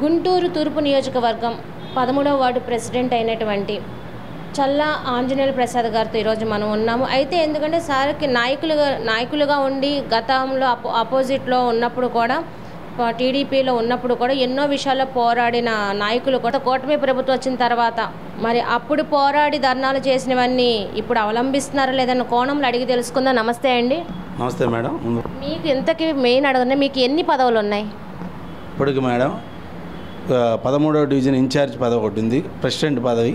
గుంటూరు తూర్పు నియోజకవర్గం 13వ ward president అయినటువంటి చల్లా ఆంజనేయులు ప్రసాద్ గారితో ఈరోజు మనం ఉన్నాము. అయితే ఎందుకంటే సార్కి నాయకులుగా ఉండి గతంలో అపోజిట్లో ఉన్నప్పుడు కూడా టీడీపీలో ఉన్నప్పుడు కూడా ఎన్నో విషయాల్లో పోరాడిన నాయకులు కూడా కూటమి ప్రభుత్వం వచ్చిన తర్వాత మరి అప్పుడు పోరాడి ధర్నాలు చేసినవన్నీ ఇప్పుడు అవలంబిస్తున్నారా లేదన్న కోణంలో అడిగి తెలుసుకుందాం. నమస్తే అండి. నమస్తే మేడం. మీకు ఇంతకీ మెయిన్ అడగనే మీకు ఎన్ని పదవులు ఉన్నాయి? ఇప్పటికి మేడం 13వ డివిజన్ ఇన్ఛార్జ్ పదవి ఒకటి ఉంది, ప్రెసిడెంట్ పదవి.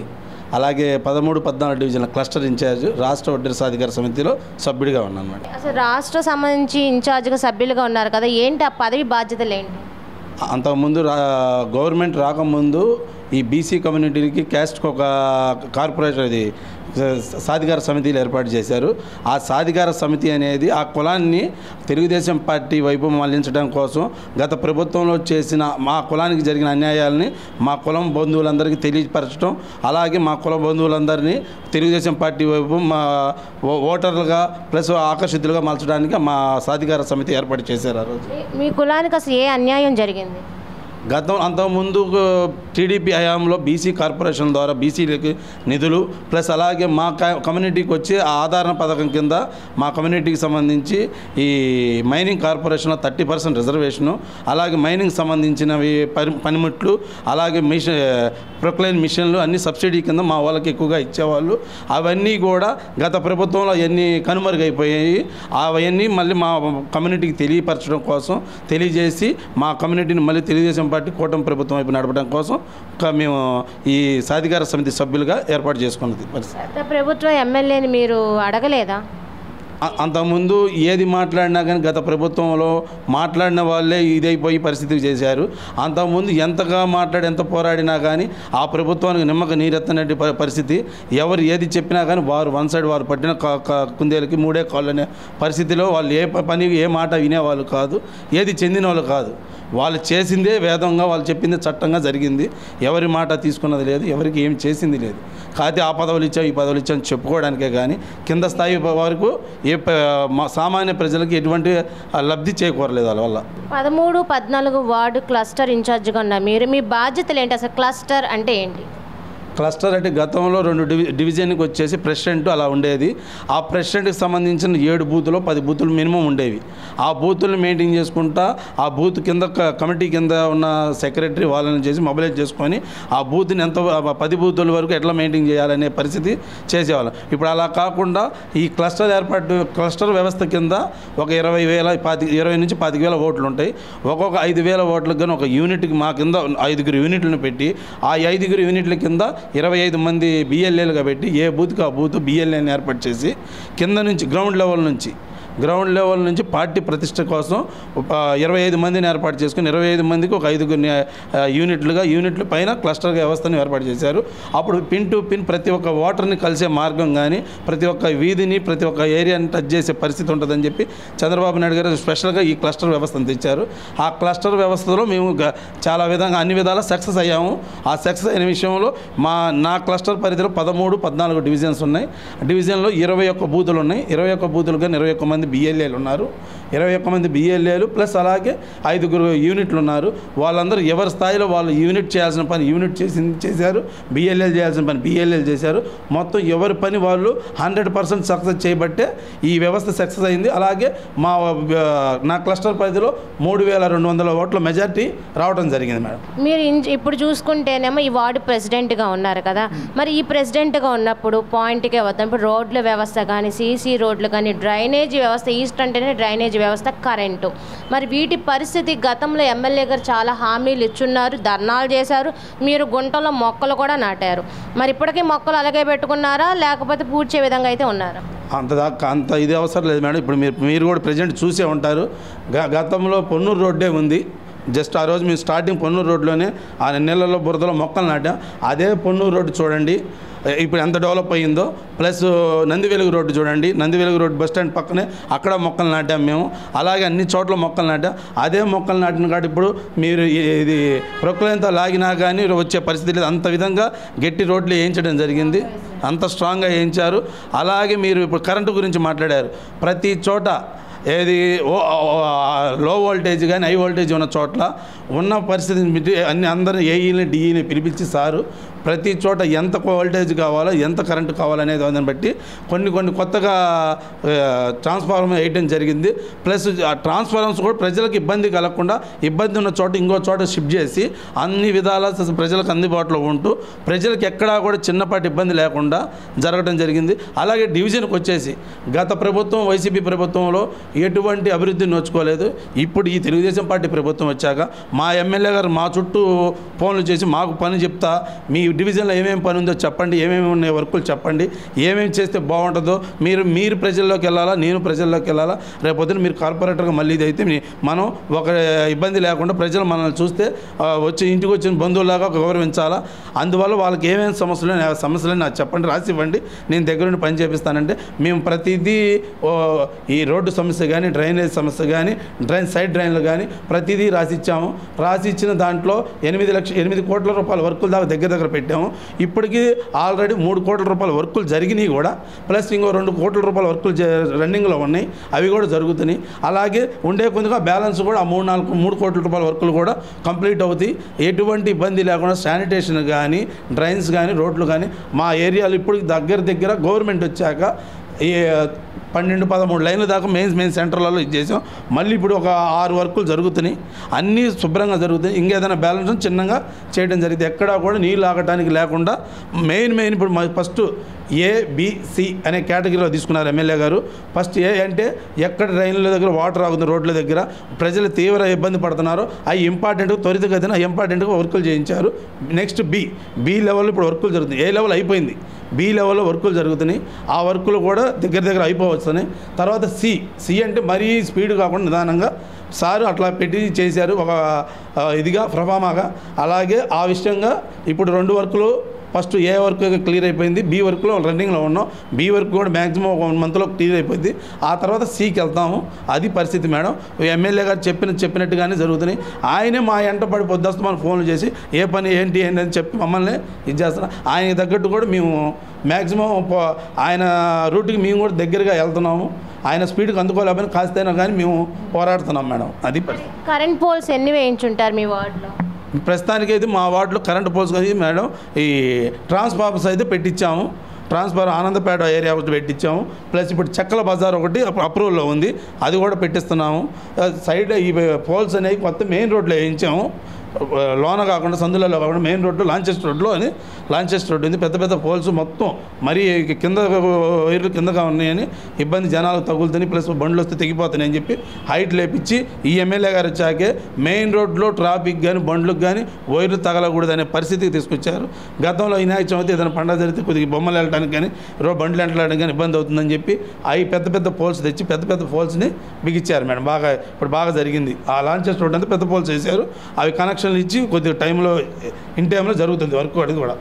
అలాగే 13, 14 డివిజన్ల క్లస్టర్ ఇన్ఛార్జ్, రాష్ట్ర వడ్డీ సాధికార సమితిలో సభ్యుడిగా ఉన్నాను మేడం. అసలు రాష్ట్ర సంబంధించి ఇన్ఛార్జ్గా సభ్యులుగా ఉన్నారు కదా, ఏంటి ఆ పదవి బాధ్యతలు ఏంటి? అంతకుముందు గవర్నమెంట్ రాకముందు ఈ బీసీ కమ్యూనిటీకి క్యాస్ట్కి ఒక కార్పొరేషన్ ఇది సాధికార సమితిలు ఏర్పాటు చేశారు. ఆ సాధికార సమితి అనేది ఆ కులాన్ని తెలుగుదేశం పార్టీ వైపు మళ్లించడం కోసం గత ప్రభుత్వంలో చేసిన మా కులానికి జరిగిన అన్యాయాలని మా కులం బంధువులందరికీ తెలియపరచడం, అలాగే మా కుల బంధువులందరినీ తెలుగుదేశం పార్టీ వైపు మా ఓటర్లుగా ప్లస్ ఆకర్షితులుగా మలచడానికి మా సాధికార సమితి ఏర్పాటు చేశారు. ఆ రోజు మీ కులానికి అసలు ఏ అన్యాయం జరిగింది? అంతకుముందు టీడీపీ హయాంలో బీసీ కార్పొరేషన్ ద్వారా బీసీలకి నిధులు ప్లస్ అలాగే మా కమ్యూనిటీకి వచ్చి ఆదరణ పథకం కింద మా కమ్యూనిటీకి సంబంధించి ఈ మైనింగ్ కార్పొరేషన్లో 30% రిజర్వేషను, అలాగే మైనింగ్ సంబంధించినవి పనిముట్లు, అలాగే ప్రొక్లైన్ మిషన్లు అన్ని సబ్సిడీ కింద మా వాళ్ళకి ఎక్కువగా ఇచ్చేవాళ్ళు. అవన్నీ కూడా గత ప్రభుత్వంలో అవన్నీ కనుమరుగైపోయాయి. అవన్నీ మళ్ళీ మా కమ్యూనిటీకి తెలియపరచడం కోసం తెలియజేసి మా కమ్యూనిటీని మళ్ళీ తెలుగుదేశం పార్టీ కూటమి ప్రభుత్వం వైపు నడపడం కోసం మేము ఈ సాధికార సమితి సభ్యులుగా ఏర్పాటు చేసుకున్నది. ప్రభుత్వ ఎమ్మెల్యేని మీరు అడగలేదా? అంతకుముందు ఏది మాట్లాడినా కానీ గత ప్రభుత్వంలో మాట్లాడిన వాళ్ళే ఇదైపోయి పరిస్థితి చేశారు. అంతకుముందు ఎంతగా ఎంత పోరాడినా కానీ ఆ ప్రభుత్వానికి నిమ్మక నీరెత్తనటి పరిస్థితి. ఎవరు ఏది చెప్పినా కానీ వారు వన్ సైడ్ వారు పట్టిన కుందేలకి మూడే కాళ్ళు అనే పరిస్థితిలో వాళ్ళు ఏ పని ఏ మాట వినేవాళ్ళు కాదు, ఏది చెందిన వాళ్ళు కాదు. వాళ్ళు చేసిందే వేదంగా, వాళ్ళు చెప్పిందే చట్టంగా జరిగింది. ఎవరి మాట తీసుకున్నది లేదు, ఎవరికి ఏం చేసింది లేదు. కాకపోతే ఆ పదవులు ఇచ్చాం ఈ పదవులు ఇచ్చాం చెప్పుకోవడానికే కానీ కింద స్థాయి వరకు సామాన్య ప్రజలకు ఎటువంటి లబ్ధి చేకూరలేదు వాళ్ళ వల్ల. 13, 14 వార్డు క్లస్టర్ ఇన్ఛార్జ్గా ఉన్నారు మీరు. మీ బాధ్యతలు ఏంటి? అసలు క్లస్టర్ అంటే ఏంటి? క్లస్టర్ అంటే గతంలో 2 డివిజన్కి వచ్చేసి ప్రెసిడెంట్ అలా ఉండేది. ఆ ప్రెసిడెంట్కి సంబంధించిన 7 బూతులు 10 బూతులు మినిమం ఉండేవి. ఆ బూతులను మెయింటైన్ చేసుకుంటా ఆ బూత్ కింద కమిటీ కింద ఉన్న సెక్రటరీ వాళ్ళని చేసి మొబిలైజ్ చేసుకొని ఆ బూత్ని 10 బూతుల వరకు ఎట్లా మెయింటైన్ చేయాలనే పరిస్థితి చేసేవాళ్ళం. ఇప్పుడు అలా కాకుండా ఈ క్లస్టర్ వ్యవస్థ కింద ఒక 20 నుంచి 25,000 ఓట్లు ఉంటాయి. ఒక్కొక్క 5,000 ఓట్లకు కానీ ఒక యూనిట్కి మా కింద 5 యూనిట్లను పెట్టి ఆ 5 యూనిట్ల కింద 25 మంది బిఎల్ఏలుగా పెట్టి ఏ బూత్కి ఆ బూత్ బిఎల్ఏని ఏర్పాటు చేసి కింద నుంచి గ్రౌండ్ లెవెల్ నుంచి పార్టీ ప్రతిష్ట కోసం 25 మందిని ఏర్పాటు చేసుకుని 25 మందికి ఒక 5 యూనిట్లు పైన క్లస్టర్ వ్యవస్థను ఏర్పాటు చేశారు. అప్పుడు పిన్ టు పిన్ ప్రతి ఒక్క ఓటర్ని కలిసే మార్గం కానీ ప్రతి ఒక్క వీధిని ప్రతి ఒక్క ఏరియాని టచ్ చేసే పరిస్థితి ఉంటుందని చెప్పి చంద్రబాబు నాయుడు గారు స్పెషల్గా ఈ క్లస్టర్ వ్యవస్థను తెచ్చారు. ఆ క్లస్టర్ వ్యవస్థలో మేము చాలా విధంగా అన్ని విధాలా సక్సెస్ అయ్యాము. ఆ సక్సెస్ అయిన విషయంలో నా క్లస్టర్ పరిధిలో 13, 14 డివిజన్స్ ఉన్నాయి. డివిజన్లో 21 బూతులు ఉన్నాయి. 21 బూతులు కానీ 21 మంది బిఎల్ఏలు ఉన్నారు. 21 మంది బిఎల్ఏలు ప్లస్ అలాగే 5 యూనిట్లు ఉన్నారు. వాళ్ళందరూ ఎవరి స్థాయిలో వాళ్ళు యూనిట్ చేయాల్సిన పని యూనిట్ చేశారు, బిఎల్ఏలు చేయాల్సిన పని బిఎల్ఏలు చేశారు. మొత్తం ఎవరి పని వాళ్ళు 100% సక్సెస్ చేయబట్టే ఈ వ్యవస్థ సక్సెస్ అయింది. అలాగే నా క్లస్టర్ పరిధిలో 3,200 ఓట్ల మెజార్టీ రావడం జరిగింది మేడం. మీరు ఇప్పుడు చూసుకుంటేనేమో ఈ వార్డు ప్రెసిడెంట్గా ఉన్నారు కదా, మరి ఈ ప్రెసిడెంట్గా ఉన్నప్పుడు పాయింట్కే వద్దాం. ఇప్పుడు రోడ్ల వ్యవస్థ కానీ సీసీ రోడ్లు కానీ డ్రైనేజీ వ్యవస్థ, ఈస్ట్ అంటేనే డ్రైనేజీ వ్యవస్థ, కరెంటు, మరి వీటి పరిస్థితి గతంలో ఎమ్మెల్యే గారు చాలా హామీలు ఇచ్చున్నారు, ధర్నాలు చేశారు, మీరు గుంటలో మొక్కలు కూడా నాటారు. మరి ఇప్పటికీ మొక్కలు అలాగే పెట్టుకున్నారా లేకపోతే పూడ్చే విధంగా అయితే ఉన్నారా? అంత ఇది అవసరం లేదు మేడం. ఇప్పుడు మీరు కూడా ప్రజెంట్ చూసే ఉంటారు. గతంలో పొన్నూరు రోడ్డే ఉంది. జస్ట్ ఆ రోజు మేము స్టార్టింగ్ పొన్నూరు రోడ్లోనే ఆ నెలల్లో బురదలో మొక్కలు నాటాం. అదే పొన్నూరు రోడ్డు చూడండి ఇప్పుడు ఎంత డెవలప్ అయ్యిందో. ప్లస్ నందివెలుగు రోడ్డు చూడండి, నందివెలుగు రోడ్డు బస్ స్టాండ్ పక్కనే అక్కడ మొక్కలు నాటాం మేము. అలాగే అన్ని చోట్ల మొక్కలు నాటాం. అదే మొక్కలు నాటిన కాదు ఇప్పుడు మీరు ఇది ప్రొక్లైన్తో లాగినా కానీ వచ్చే పరిస్థితి లేదు. అంత విధంగా గట్టి రోడ్లు వేయించడం జరిగింది, అంత స్ట్రాంగ్గా వేయించారు. అలాగే మీరు ఇప్పుడు కరెంటు గురించి మాట్లాడారు. ప్రతి చోట ఏది లో వోల్టేజ్ కానీ హై వోల్టేజ్ ఉన్న చోట్ల ఉన్న పరిస్థితిని బట్టి అందరూ ఏఈని డిఈని పిలిపించి సారు ప్రతి చోట ఎంత వోల్టేజ్ కావాలో ఎంత కరెంటు కావాలనేది దాన్ని బట్టి కొన్ని కొత్తగా ట్రాన్స్ఫార్మర్ వేయడం జరిగింది. ప్లస్ ఆ ట్రాన్స్ఫార్మర్స్ కూడా ప్రజలకు ఇబ్బంది కలగకుండా ఇబ్బంది ఉన్న చోట ఇంకో చోట షిఫ్ట్ చేసి అన్ని విధాల ప్రజలకు అందుబాటులో ఉంటూ ప్రజలకు ఎక్కడా కూడా చిన్నపాటి ఇబ్బంది లేకుండా జరగడం జరిగింది. అలాగే డివిజన్కి వచ్చేసి గత ప్రభుత్వం వైసీపీ ప్రభుత్వంలో ఎటువంటి అభివృద్ధిని నోచుకోలేదు. ఇప్పుడు ఈ తెలుగుదేశం పార్టీ ప్రభుత్వం వచ్చాక మా ఎమ్మెల్యే గారు మా చుట్టూ ఫోన్లు చేసి మాకు పని చెప్తా, మీ డివిజన్లో ఏమేమి పని ఉందో చెప్పండి, ఏమేమి ఉన్నాయి వర్కులు చెప్పండి, ఏమేమి చేస్తే బాగుంటుందో, మీరు ప్రజల్లోకి వెళ్ళాలా, నేను ప్రజల్లోకి వెళ్ళాలా, రేపొద్దున మీరు కార్పొరేటర్గా మళ్ళీ ఇది అయితే మనం ఒక ఇబ్బంది లేకుండా ప్రజలు మనల్ని చూస్తే వచ్చి ఇంటికి వచ్చిన బంధువులాగా గౌరవించాలా, అందువల్ల వాళ్ళకి ఏమేమి సమస్యలు నాకు చెప్పండి, రాసి ఇవ్వండి, నేను దగ్గర నుండి పని చేపిస్తానంటే మేము ప్రతిదీ ఈ రోడ్డు సమస్య కానీ డ్రైనేజ్ సమస్య కానీ సైడ్ డ్రైన్లు కానీ ప్రతిదీ రాసిచ్చాము. రాసి ఇచ్చిన దాంట్లో 8 కోట్ల రూపాయల వర్కులు దాకా దగ్గర పెట్టాము. ఇప్పటికీ ఆల్రెడీ 3 కోట్ల రూపాయల వర్కులు జరిగినాయి కూడా, ప్లస్ ఇంకో 2 కోట్ల రూపాయల వర్కులు రన్నింగ్లో ఉన్నాయి, అవి కూడా జరుగుతున్నాయి. అలాగే ఉండే కొద్దిగా బ్యాలెన్స్ కూడా ఆ 3 కోట్ల రూపాయల వర్కులు కూడా కంప్లీట్ అవుతాయి. ఎటువంటి ఇబ్బంది లేకుండా శానిటేషన్ కానీ డ్రైన్స్ కానీ రోడ్లు కానీ మా ఏరియాలో ఇప్పుడు దగ్గర గవర్నమెంట్ వచ్చాక ఈ 12-13 లైన్ల దాకా మెయిన్ సెంటర్లలో ఇచ్చేసాం. మళ్ళీ ఇప్పుడు ఒక 6 వర్కులు జరుగుతున్నాయి, అన్నీ శుభ్రంగా జరుగుతాయి. ఇంకేదైనా బ్యాలెన్స్ చిన్నగా చేయడం జరిగింది. ఎక్కడా కూడా నీళ్ళు ఆగటానికి లేకుండా మెయిన్ ఇప్పుడు ఫస్ట్ ఏబిసి అనే కేటగిరీలో తీసుకున్నారు ఎమ్మెల్యే గారు. ఫస్ట్ ఏ అంటే ఎక్కడ డ్రైన్ల దగ్గర వాటర్ ఆగుతుంది, రోడ్ల దగ్గర ప్రజలు తీవ్ర ఇబ్బంది పడుతున్నారు, అవి ఇంపార్టెంట్గా త్వరితగతిన ఇంపార్టెంట్గా వర్కులు చేయించారు. నెక్స్ట్ బి లెవెల్లో ఇప్పుడు వర్కులు జరుగుతుంది. ఏ లెవెల్ అయిపోయింది, బి లెవెల్లో వర్కులు జరుగుతున్నాయి. ఆ వర్కులు కూడా దగ్గర అయిపోవచ్చున్నాయి. తర్వాత సి అంటే మరీ స్పీడ్ కాకుండా నిదానంగా సారు అట్లా పెట్టి చేశారు, ఒక ఇదిగా ప్రఫామాగా. అలాగే ఆ విషయంగా ఇప్పుడు 2 వర్కులు ఫస్ట్ ఏ వర్క్ క్లియర్ అయిపోయింది, బి వర్క్లో రన్నింగ్లో ఉన్నాం. బి వర్క్ కూడా మ్యాక్సిమం 1 మంత్లో క్లియర్ అయిపోయింది. ఆ తర్వాత సికి వెళ్తాము. అది పరిస్థితి మేడం. ఎమ్మెల్యే గారు చెప్పినట్టుగానే జరుగుతున్నాయి. ఆయనే మా ఎంట పడి పొద్దుస్తూ మనం ఫోన్లు చేసి ఏ పని ఏంటి అని చెప్పి మమ్మల్ని ఇది చేస్తున్నాం. ఆయనకి తగ్గట్టు కూడా మేము మ్యాక్సిమం ఆయన రూట్కి మేము కూడా దగ్గరగా వెళ్తున్నాము. ఆయన స్పీడ్కి అందుకోలేకపోయినా కాస్తైనా కానీ మేము పోరాడుతున్నాం మేడం. అది కరెంట్ పోల్స్ ఎన్ని వేయించుంటారు మీ వార్డులో? ప్రస్తుతానికి అయితే మా వార్డులో కరెంట్ పోల్స్ అయితే మేడం ఈ ట్రాన్స్ఫార్మర్స్ అయితే పెట్టించాము. ట్రాన్స్ఫార్మర్ ఆనందపేట ఏరియా ఒకటి పెట్టించాము. ప్లస్ ఇప్పుడు చెక్కల బజార్ ఒకటి అప్రూవల్లో ఉంది, అది కూడా పెట్టిస్తున్నాము. సైడ్ ఈ పోల్స్ అనేవి కొత్త మెయిన్ రోడ్లో వేయించాము. లోన కాకుండా సందులలో కాకుండా మెయిన్ రోడ్డు లాంచెస్టర్ రోడ్డు ఉంది. పెద్ద పోల్స్ మొత్తం మరీ కింద వైర్లు కిందగా ఉన్నాయని ఇబ్బంది జనాలకు తగులుతుంది, ప్లస్ బండ్లు వస్తే తెగిపోతున్నాయని చెప్పి హైట్ లేపించి ఈ ఎమ్మెల్యే గారు వచ్చాకే మెయిన్ రోడ్లో ట్రాఫిక్ కానీ బండ్లకు కానీ వైర్లు తగలకూడదు అనే పరిస్థితికి తీసుకొచ్చారు. గతంలో వినాయక చవితి ఏదైనా పండుగ జరిగితే కొద్దిగా బొమ్మలు వెళ్ళడానికి కానీ బండ్లు వెళ్ళడానికి కానీ ఇబ్బంది అవుతుందని చెప్పి అవి పెద్ద పోల్స్ తెచ్చి పెద్ద పోల్స్ని బిగించారు మేడం. ఇప్పుడు బాగా జరిగింది. ఆ లాంచెస్ రోడ్ అంతా పెద్ద పోల్స్ వేశారు. అవి కనెక్షన్ ఇచ్చి కొద్దిగా ఇన్ టైంలో జరుగుతుంది వర్క్ అది కూడా.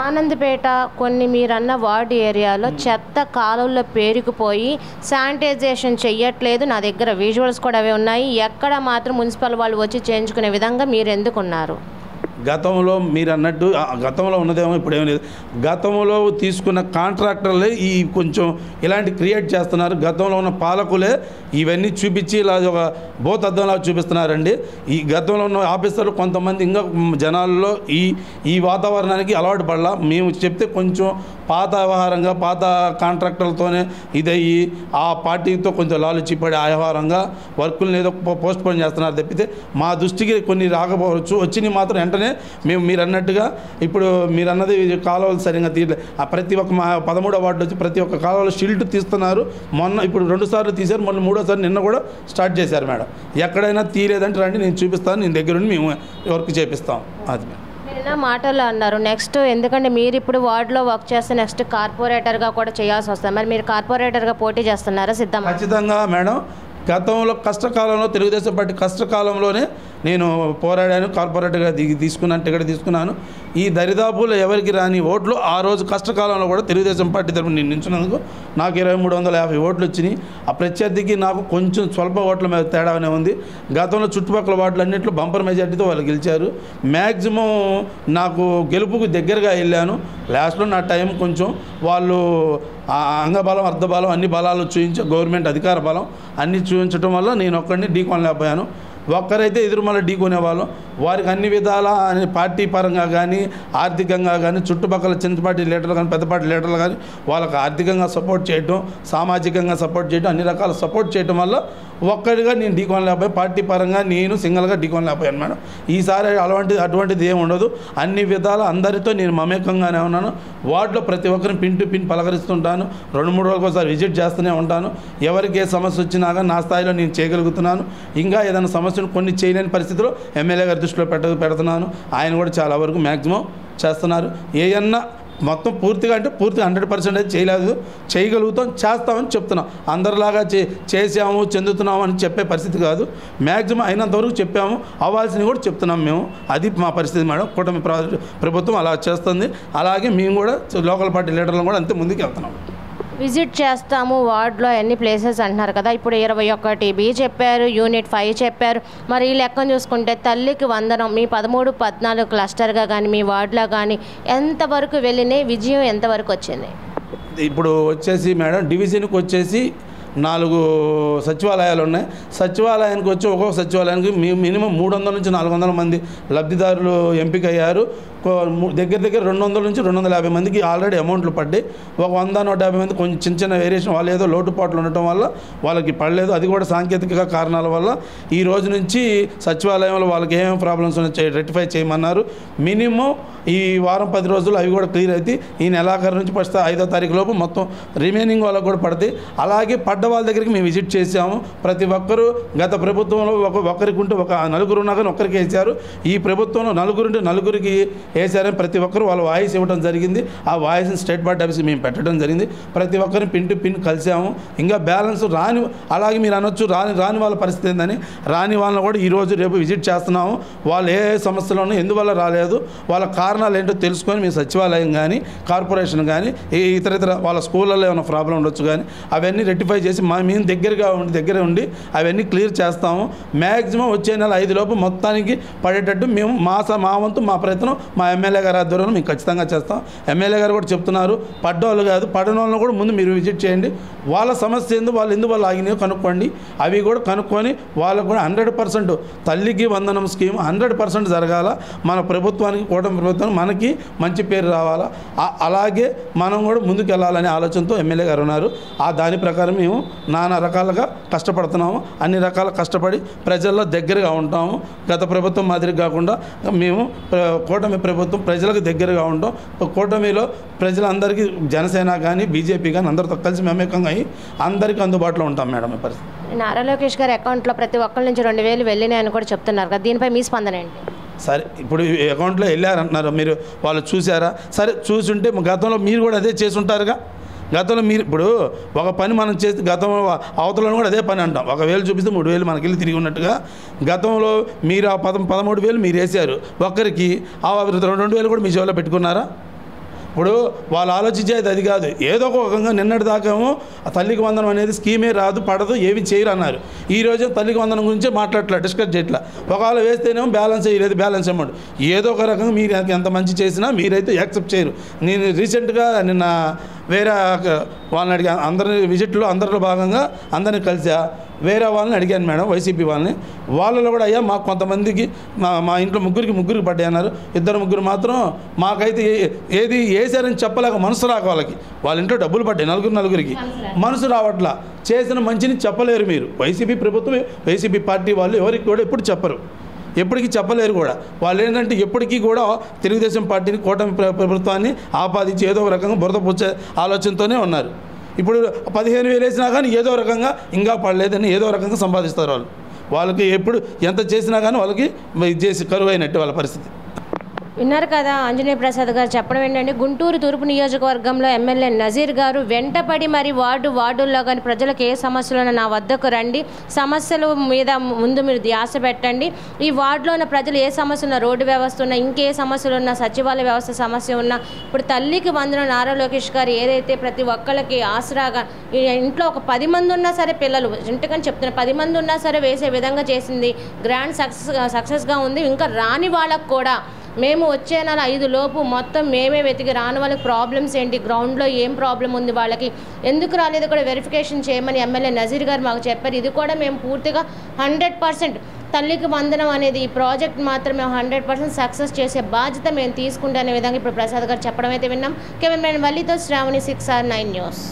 ఆనందపేట కొన్ని మీరన్న వార్డు ఏరియాలో చెత్త కాలువల్లో పేరుకుపోయి శానిటైజేషన్ చెయ్యట్లేదు. నా దగ్గర విజువల్స్ కూడా అవి ఉన్నాయి. ఎక్కడ మాత్రం మున్సిపల్ వాళ్ళు వచ్చి చేయించుకునే విధంగా మీరు ఎందుకున్నారు? గతంలో మీరు అన్నట్టు గతంలో ఉన్నదేమో ఇప్పుడేమీ లేదు. గతంలో తీసుకున్న కాంట్రాక్టర్లే ఈ కొంచెం ఇలాంటి క్రియేట్ చేస్తున్నారు. గతంలో ఉన్న పాలకులే ఇవన్నీ చూపించి ఇలా ఒక భూతద్దంలా చూపిస్తున్నారండి. ఈ గతంలో ఉన్న ఆఫీసర్లు కొంతమంది ఇంకా జనాల్లో ఈ వాతావరణానికి అలవాటు పడలా. మేము చెప్తే కొంచెం పాత వ్యవహారంగా పాత కాంట్రాక్టర్లతోనే ఇదయ్యి ఆ పార్టీతో కొంచెం లాలుచిపడి ఆ వ్యవహారంగా వర్కులను ఏదో పోస్ట్ పోన్ చేస్తున్నారు తప్పితే మా దృష్టికి కొన్ని రాకపోవచ్చు. వచ్చినవి మాత్రం వెంటనే మీరు అన్నట్టుగా ఇప్పుడు మీరు అన్నది కాలువలు సరిగ్గా తీయలేదు. ప్రతి ఒక్క 13వ వార్డు వచ్చి ప్రతి ఒక్క కాలువలో షిల్ట్ తీస్తున్నారు. ఇప్పుడు 2 సార్లు తీశారు, మొన్న 3వ నిన్న కూడా స్టార్ట్ చేశారు మేడం. ఎక్కడైనా తీయలేదంటే రండి, నేను చూపిస్తాను, నేను దగ్గరుండి మేము వర్క్ చేపిస్తాం. అది మేడం మాటలు అన్నారు. నెక్స్ట్ ఎందుకంటే మీరు ఇప్పుడు వార్డులో వర్క్ చేస్తే నెక్స్ట్ కార్పొరేటర్గా కూడా చేయాల్సి వస్తుంది. మరి మీరు కార్పొరేటర్గా పోటీ చేస్తున్నారా? సిద్ధంగా? ఖచ్చితంగా మేడం. గతంలో కష్టకాలంలో తెలుగుదేశం పార్టీ కష్టకాలంలోనే నేను పోరాడాను, కార్పొరేటర్గా తీసుకున్నాను, టికెట్ తీసుకున్నాను. ఈ దరిదాపులో ఎవరికి రాని ఓట్లు ఆ రోజు కష్టకాలంలో కూడా తెలుగుదేశం పార్టీ తరఫున నేను నిల్చున్నందుకు నాకు 2350 ఓట్లు వచ్చినాయి. ఆ ప్రత్యర్థికి నాకు కొంచెం స్వల్ప ఓట్ల మీద తేడానే ఉంది. గతంలో చుట్టుపక్కల వార్డులు అన్నింటిలో బంపర్ మెజార్టీతో వాళ్ళు గెలిచారు. మ్యాక్సిమం నాకు గెలుపుకు దగ్గరగా వెళ్ళాను. లాస్ట్లో నా టైం కొంచెం వాళ్ళు అంగబలం అర్ధబలం అన్ని బలాలు చూపించి గవర్నమెంట్ అధికార బలం అన్నీ చూపించడం వల్ల నేను ఒక్కడిని ఢీకొనలేకపోయాను. ఒక్కరైతే ఎదురు మళ్ళీ ఢీకొనేవాళ్ళం. వారికి అన్ని విధాల పార్టీ పరంగా కానీ ఆర్థికంగా కానీ చుట్టుపక్కల చిన్నపాటి లీడర్లు కానీ పెద్దపాటి లీడర్లు కానీ వాళ్ళకి ఆర్థికంగా సపోర్ట్ చేయడం, సామాజికంగా సపోర్ట్ చేయడం, అన్ని రకాల సపోర్ట్ చేయడం వల్ల ఒక్కడిగా నేను ఢీకొనలేకపోయి పార్టీ పరంగా నేను సింగిల్గా ఢీకొనలేకపోయాను మేడం. ఈసారి అటువంటిది ఏమి ఉండదు. అన్ని విధాల అందరితో నేను మమేకంగానే ఉన్నాను. వార్డులో ప్రతి ఒక్కరిని పిన్ టు పిన్ పలకరిస్తుంటాను. 2-3 రోజులకు ఒకసారి విజిట్ చేస్తూనే ఉంటాను. ఎవరికి ఏ సమస్య వచ్చినా కానీ నా స్థాయిలో నేను చేయగలుగుతున్నాను. ఇంకా ఏదైనా సమస్యను కొన్ని చేయలేని పరిస్థితిలో ఎమ్మెల్యే గారి దృష్టిలో పెడుతున్నాను. ఆయన కూడా చాలా వరకు మ్యాక్సిమం చేస్తున్నారు. ఏమన్నా మొత్తం పూర్తిగా అంటే పూర్తిగా 100% అయితే చేయలేదు, చేయగలుగుతాం, చేస్తామని చెప్తున్నాం. అందరిలాగా చేసాము చెందుతున్నాము అని చెప్పే పరిస్థితి కాదు. మ్యాక్సిమం అయినంతవరకు చెప్పాము, అవ్వాల్సినవి కూడా చెప్తున్నాం మేము. అది మా పరిస్థితి మేడం. కూటమి ప్రభుత్వం అలా చేస్తుంది. అలాగే మేము కూడా లోకల్ పార్టీ లీడర్లను కూడా అంతే ముందుకు వెళ్తున్నాం. విజిట్ చేస్తాము వార్డులో అన్ని ప్లేసెస్ అంటున్నారు కదా. ఇప్పుడు 21B చెప్పారు, యూనిట్ 5 చెప్పారు. మరి ఈ లెక్కను చూసుకుంటే తల్లికి వందనం మీ 13-14 క్లస్టర్గా కానీ మీ వార్డులో కానీ ఎంతవరకు వెళ్ళినాయి, విజయం ఎంతవరకు వచ్చింది? ఇప్పుడు వచ్చేసి మేడం డివిజన్కి వచ్చేసి 4 సచివాలయాలు ఉన్నాయి. సచివాలయానికి వచ్చి ఒక్కొక్క సచివాలయానికి మినిమం 300 నుంచి 400 మంది లబ్ధిదారులు ఎంపిక అయ్యారు. దగ్గర 200 నుంచి 250 మందికి ఆల్రెడీ అమౌంట్లు పడ్డాయి. ఒక 100-150 మంది కొంచెం చిన్న వేరియేషన్, వాళ్ళు ఏదో లోటుపాట్లు ఉండటం వల్ల వాళ్ళకి పడలేదు. అది కూడా సాంకేతిక కారణాల వల్ల ఈ రోజు నుంచి సచివాలయంలో వాళ్ళకి ఏమేమి ప్రాబ్లమ్స్ ఉన్నాయో రెక్టిఫై చేయమన్నారు. మినిమం ఈ వారం 10 రోజులు అవి కూడా క్లియర్ అవుతాయి. ఈ నెలాఖరు నుంచి ఫస్ట్ 5వ తారీఖు లోపు మొత్తం రిమైనింగ్ వాళ్ళకు కూడా పడతాయి. అలాగే పడ్డ వాళ్ళ దగ్గరికి మేము విజిట్ చేసాము. ప్రతి ఒక్కరూ గత ప్రభుత్వంలో ఒకరికి ఉంటే ఒక నలుగురు ఉన్నా కానీ ఒక్కరికి వేశారు. ఈ ప్రభుత్వంలో నలుగురికి వేశారని ప్రతి ఒక్కరు వాళ్ళ వాయిస్ ఇవ్వడం జరిగింది. ఆ వాయిస్ని స్టేట్ పార్టీ ఆఫీస్కి మేము పెట్టడం జరిగింది. ప్రతి ఒక్కరిని పిన్ టు పిన్ కలిసాము. ఇంకా బ్యాలెన్స్ రాని, అలాగే మీరు అనొచ్చు రాని వాళ్ళ పరిస్థితి ఏందని, రాని వాళ్ళని కూడా ఈరోజు రేపు విజిట్ చేస్తున్నాము. వాళ్ళు ఏ సమస్యలోనూ ఎందువల్ల రాలేదు, వాళ్ళ కారణాలు ఏంటో తెలుసుకొని మేము సచివాలయం కానీ కార్పొరేషన్ కానీ ఇతర వాళ్ళ స్కూళ్ళల్లో ఏమైనా ప్రాబ్లం ఉండొచ్చు కానీ అవన్నీ రెక్టిఫై చేసి మేము దగ్గరే ఉండి అవన్నీ క్లియర్ చేస్తాము. మ్యాక్సిమం వచ్చే నెల 5 లోపు మొత్తానికి పడేటట్టు మేము మా వంతు మా ప్రయత్నం మా ఎమ్మెల్యే గారి ఆధ్వర్యంలో మేము ఖచ్చితంగా చేస్తాం. ఎమ్మెల్యే గారు కూడా చెప్తున్నారు, పడ్డవాళ్ళు కాదు పడని వాళ్ళని కూడా ముందు మీరు విజిట్ చేయండి. వాళ్ళ సమస్య వాళ్ళు ఎందువల్ల ఆగినాయో కనుక్కోండి. అవి కూడా కనుక్కొని వాళ్ళకు కూడా 100% తల్లికి వందనం స్కీమ్ 100% జరగాల. మన ప్రభుత్వానికి కూటమి ప్రభుత్వం మనకి మంచి పేరు రావాలా. అలాగే మనం కూడా ముందుకు వెళ్ళాలనే ఆలోచనతో ఎమ్మెల్యే గారు ఉన్నారు. దాని ప్రకారం మేము నానా రకాలుగా కష్టపడుతున్నాము. అన్ని రకాల కష్టపడి ప్రజల్లో దగ్గరగా ఉంటాము. గత ప్రభుత్వం మాదిరి కాకుండా మేము కూటమి ప్రభుత్వం ప్రజలకు దగ్గరగా ఉంటాం. కూటమిలో ప్రజలందరికీ జనసేన కానీ బీజేపీ కానీ అందరితో కలిసి మమేకంగా అయ్యి అందరికీ అందుబాటులో ఉంటాం మేడం. ఈ పరిస్థితి నారా లోకేష్ గారి అకౌంట్లో ప్రతి ఒక్కరి నుంచి 2000 వెళ్ళినాయని కూడా చెప్తున్నారు కదా, దీనిపై మీ స్పందన ఏంటి? సరే, ఇప్పుడు అకౌంట్లో వెళ్ళారంటున్నారు, మీరు వాళ్ళు చూసారా? సరే, చూసుంటే గతంలో మీరు కూడా అదే చేసి ఉంటారుగా. గతంలో మీరు ఇప్పుడు ఒక పని మనం చేస్తే గతంలో అవతలను కూడా అదే పని అంటాం. 1000 చూపిస్తే 3000 మనకి వెళ్ళి తిరిగి ఉన్నట్టుగా గతంలో మీరు ఆ 13,000 మీరు వేసారు ఒక్కరికి, ఆ 2,000 కూడా మీ చెవిలో పెట్టుకున్నారా? ఇప్పుడు వాళ్ళు ఆలోచించేది అది కాదు. ఏదో ఒక రకంగా నిన్నటి దాకేమో తల్లికి వందనం అనేది స్కీమే రాదు, పడదు, ఏమి చేయరు అన్నారు. ఈరోజు తల్లికి వందనం గురించే మాట్లాడట్లా, డిస్కస్ చేయట్లా. ఒకవేళ వేస్తేనేమో బ్యాలెన్స్ వేయలేదు, బ్యాలెన్స్ అమౌంట్ ఏదో ఒక రకంగా మీరు ఎంత మంచి చేసినా మీరైతే యాక్సెప్ట్ చేయరు. నేను రీసెంట్గా నిన్న వేరే వాళ్ళని అడిగాను, అందరి విజిట్లో అందరిలో భాగంగా అందరిని కలిసా. వేరే వాళ్ళని అడిగాను మేడం, వైసీపీ వాళ్ళని. వాళ్ళలో కూడా అయ్యా మాకు కొంతమందికి మా ఇంట్లో ముగ్గురికి పడ్డాయి అన్నారు. 2-3 మాత్రం మాకైతే ఏది వేసారని చెప్పలేక మనసు రాక వాళ్ళ ఇంట్లో డబ్బులు పడ్డాయి. నలుగురికి మనసు రావట్లా. చేసిన మంచిని చెప్పలేరు మీరు. వైసీపీ ప్రభుత్వం వైసీపీ పార్టీ వాళ్ళు ఎవరికి కూడా ఎప్పుడు చెప్పరు, ఎప్పటికీ చెప్పలేరు కూడా. వాళ్ళు ఏంటంటే ఎప్పటికీ కూడా తెలుగుదేశం పార్టీని కూటమి ప్రభుత్వాన్ని ఆపాదించి ఏదో ఒక రకంగా బురద పుచ్చే ఆలోచనతోనే ఉన్నారు. ఇప్పుడు 15,000 వేసినా కానీ ఏదో రకంగా ఇంకా పడలేదని ఏదో రకంగా సంపాదిస్తారు వాళ్ళకి ఎప్పుడు ఎంత చేసినా కానీ వాళ్ళకి ఇది చేసి కరువు అయినట్టు వాళ్ళ పరిస్థితి. విన్నారు కదా ఆంజనేయ ప్రసాద్ గారు చెప్పడం ఏంటంటే, గుంటూరు తూర్పు నియోజకవర్గంలో ఎమ్మెల్యే నజీర్ గారు వెంటపడి మరి వార్డుల్లో కానీ ప్రజలకు ఏ సమస్యలు నా వద్దకు రండి, సమస్యల మీద ముందు మీరు ధ్యాస పెట్టండి. ఈ వార్డులో ఉన్న ప్రజలు ఏ సమస్య ఉన్నా, రోడ్డు వ్యవస్థ ఉన్నా, ఇంకే సమస్యలు ఉన్నా, సచివాలయ వ్యవస్థ సమస్య ఉన్నా, ఇప్పుడు తల్లికి వందనం నారా లోకేష్ గారు ఏదైతే ప్రతి ఒక్కళ్ళకి ఆసరాగా ఇంట్లో ఒక 10 మంది ఉన్నా సరే, పిల్లలు ఇంటికని చెప్తున్నా 10 మంది ఉన్నా సరే వేసే విధంగా చేసింది. గ్రాండ్ సక్సెస్గా ఉంది. ఇంకా రాని వాళ్ళకు కూడా మేము వచ్చే నెల 5 లోపు మొత్తం మేమే వెతికి రాని వాళ్ళకి ప్రాబ్లమ్స్ ఏంటి, గ్రౌండ్లో ఏం ప్రాబ్లం ఉంది, వాళ్ళకి ఎందుకు రాలేదు కూడా వెరిఫికేషన్ చేయమని ఎమ్మెల్యే నజీర్ గారు మాకు చెప్పారు. ఇది కూడా మేము పూర్తిగా 100% తల్లికి వందనం అనేది ఈ ప్రాజెక్ట్ మాత్రం మేము 100% సక్సెస్ చేసే బాధ్యత మేము తీసుకుంటే అనే విధంగా ఇప్పుడు ప్రసాద్ గారు చెప్పడం అయితే విన్నాం. కెమెరామెన్ వల్లితో శ్రావణి 6R9 న్యూస్.